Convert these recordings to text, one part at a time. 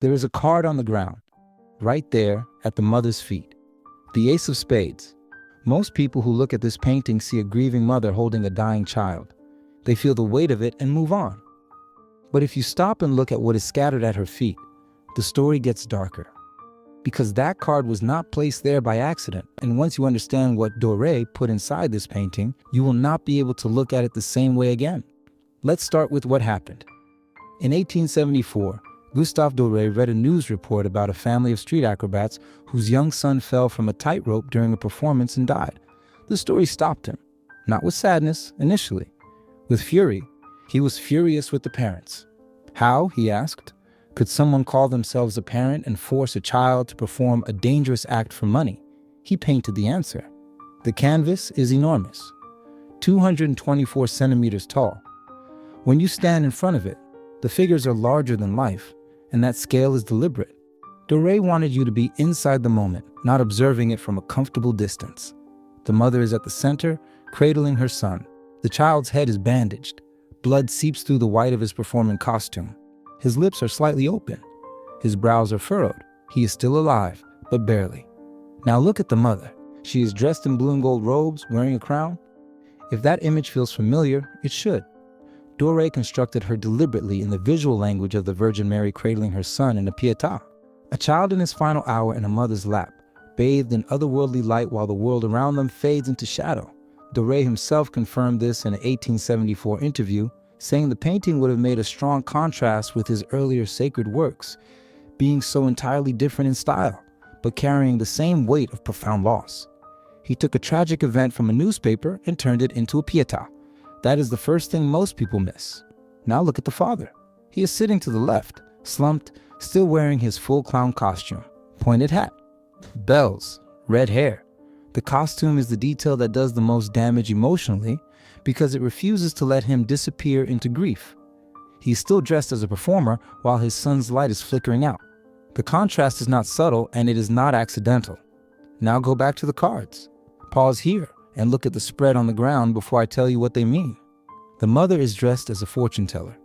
There is a card on the ground, right there at the mother's feet. The Ace of Spades. Most people who look at this painting see a grieving mother holding a dying child. They feel the weight of it and move on. But if you stop and look at what is scattered at her feet, the story gets darker. Because that card was not placed there by accident, and once you understand what Doré put inside this painting, you will not be able to look at it the same way again. Let's start with what happened. In 1874, Gustave Doré read a news report about a family of street acrobats whose young son fell from a tightrope during a performance and died. The story stopped him, not with sadness initially, with fury. He was furious with the parents. How, he asked, could someone call themselves a parent and force a child to perform a dangerous act for money? He painted the answer. The canvas is enormous, 224 centimeters tall. When you stand in front of it, the figures are larger than life, and that scale is deliberate. Doré wanted you to be inside the moment, not observing it from a comfortable distance. The mother is at the center, cradling her son. The child's head is bandaged. Blood seeps through the white of his performing costume. His lips are slightly open. His brows are furrowed. He is still alive, but barely. Now look at the mother. She is dressed in blue and gold robes, wearing a crown. If that image feels familiar, it should. Doré constructed her deliberately in the visual language of the Virgin Mary cradling her son in a Pietà. A child in his final hour in a mother's lap, bathed in otherworldly light while the world around them fades into shadow. Doré himself confirmed this in an 1874 interview, saying the painting would have made a strong contrast with his earlier sacred works, being so entirely different in style, but carrying the same weight of profound loss. He took a tragic event from a newspaper and turned it into a Pietà. That is the first thing most people miss. Now look at the father. He is sitting to the left, slumped, still wearing his full clown costume, pointed hat, bells, red hair. The costume is the detail that does the most damage emotionally because it refuses to let him disappear into grief. He is still dressed as a performer while his son's light is flickering out. The contrast is not subtle and it is not accidental. Now go back to the cards. Pause here and look at the spread on the ground before I tell you what they mean. The mother is dressed as a fortune teller.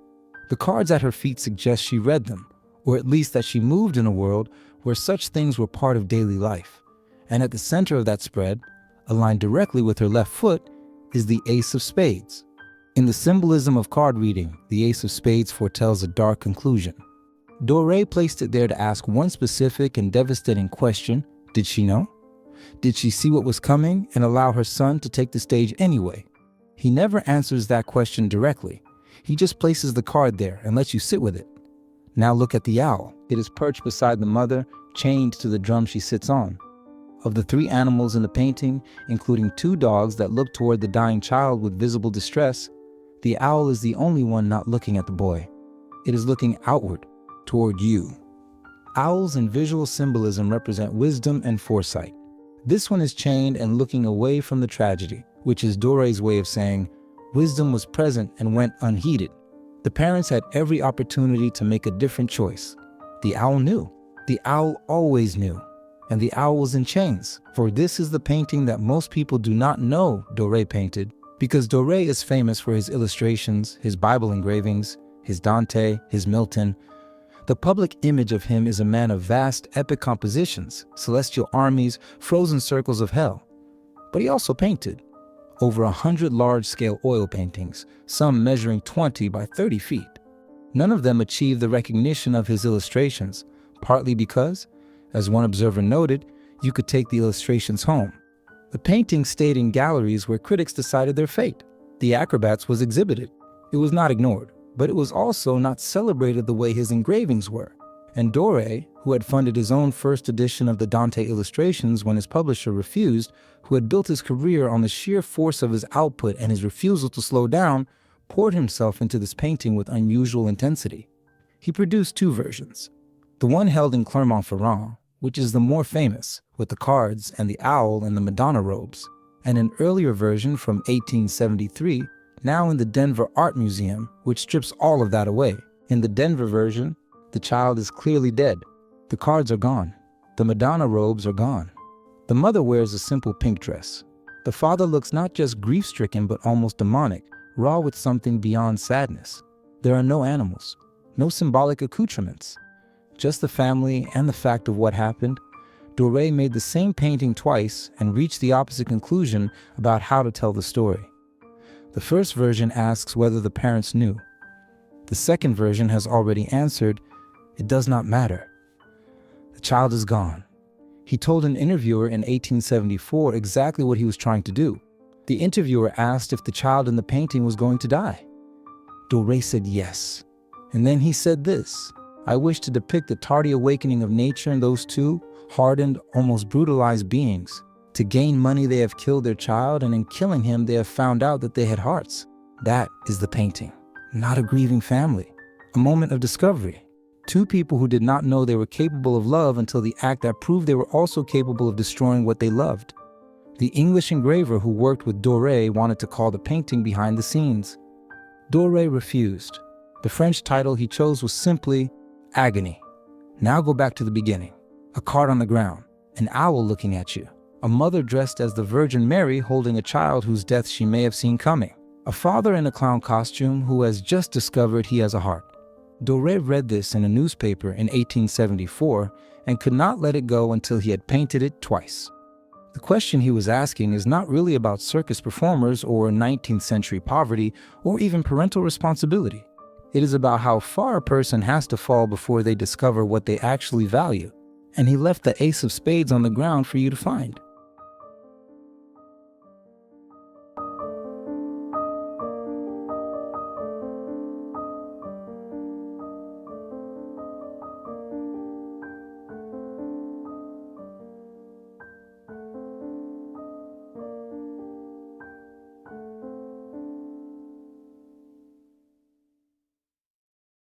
The cards at her feet suggest she read them, or at least that she moved in a world where such things were part of daily life. And at the center of that spread, aligned directly with her left foot, is the Ace of Spades. In the symbolism of card reading, the Ace of Spades foretells a dark conclusion. Doré placed it there to ask one specific and devastating question: did she know? Did she see what was coming and allow her son to take the stage anyway? He never answers that question directly. He just places the card there and lets you sit with it. Now look at the owl. It is perched beside the mother, chained to the drum she sits on. Of the three animals in the painting, including two dogs that look toward the dying child with visible distress, the owl is the only one not looking at the boy. It is looking outward, toward you. Owls in visual symbolism represent wisdom and foresight. This one is chained and looking away from the tragedy, which is Doré's way of saying wisdom was present and went unheeded. The parents had every opportunity to make a different choice. The owl knew. The owl always knew. And the owl was in chains, for this is the painting that most people do not know Doré painted, because Doré is famous for his illustrations, his Bible engravings, his Dante, his Milton. The public image of him is a man of vast epic compositions, celestial armies, frozen circles of hell. But he also painted over 100 large-scale oil paintings, some measuring 20 by 30 feet. None of them achieved the recognition of his illustrations, partly because, as one observer noted, you could take the illustrations home. The paintings stayed in galleries where critics decided their fate. The Acrobats was exhibited. It was not ignored, but it was also not celebrated the way his engravings were. And Doré, who had funded his own first edition of the Dante illustrations when his publisher refused, who had built his career on the sheer force of his output and his refusal to slow down, poured himself into this painting with unusual intensity. He produced two versions. The one held in Clermont-Ferrand, which is the more famous, with the cards and the owl and the Madonna robes, and an earlier version from 1873, now in the Denver Art Museum, which strips all of that away. In the Denver version, the child is clearly dead. The cards are gone. The Madonna robes are gone. The mother wears a simple pink dress. The father looks not just grief-stricken but almost demonic, raw with something beyond sadness. There are no animals, no symbolic accoutrements. just the family and the fact of what happened, Doré made the same painting twice and reached the opposite conclusion about how to tell the story. The first version asks whether the parents knew. The second version has already answered, it does not matter. The child is gone. He told an interviewer in 1874 exactly what he was trying to do. The interviewer asked if the child in the painting was going to die. Doré said yes. And then he said this, I wish to depict the tardy awakening of nature in those two hardened, almost brutalized beings. To gain money they have killed their child, and in killing him they have found out that they had hearts. That is the painting, not a grieving family. A moment of discovery. Two people who did not know they were capable of love until the act that proved they were also capable of destroying what they loved. The English engraver who worked with Doré wanted to call the painting Behind the Scenes. Doré refused. The French title he chose was simply Agonie. Now go back to the beginning. A card on the ground, an owl looking at you, a mother dressed as the Virgin Mary holding a child whose death she may have seen coming, a father in a clown costume who has just discovered he has a heart. Doré read this in a newspaper in 1874 and could not let it go until he had painted it twice. The question he was asking is not really about circus performers or 19th century poverty or even parental responsibility. It is about how far a person has to fall before they discover what they actually value. And he left the Ace of Spades on the ground for you to find.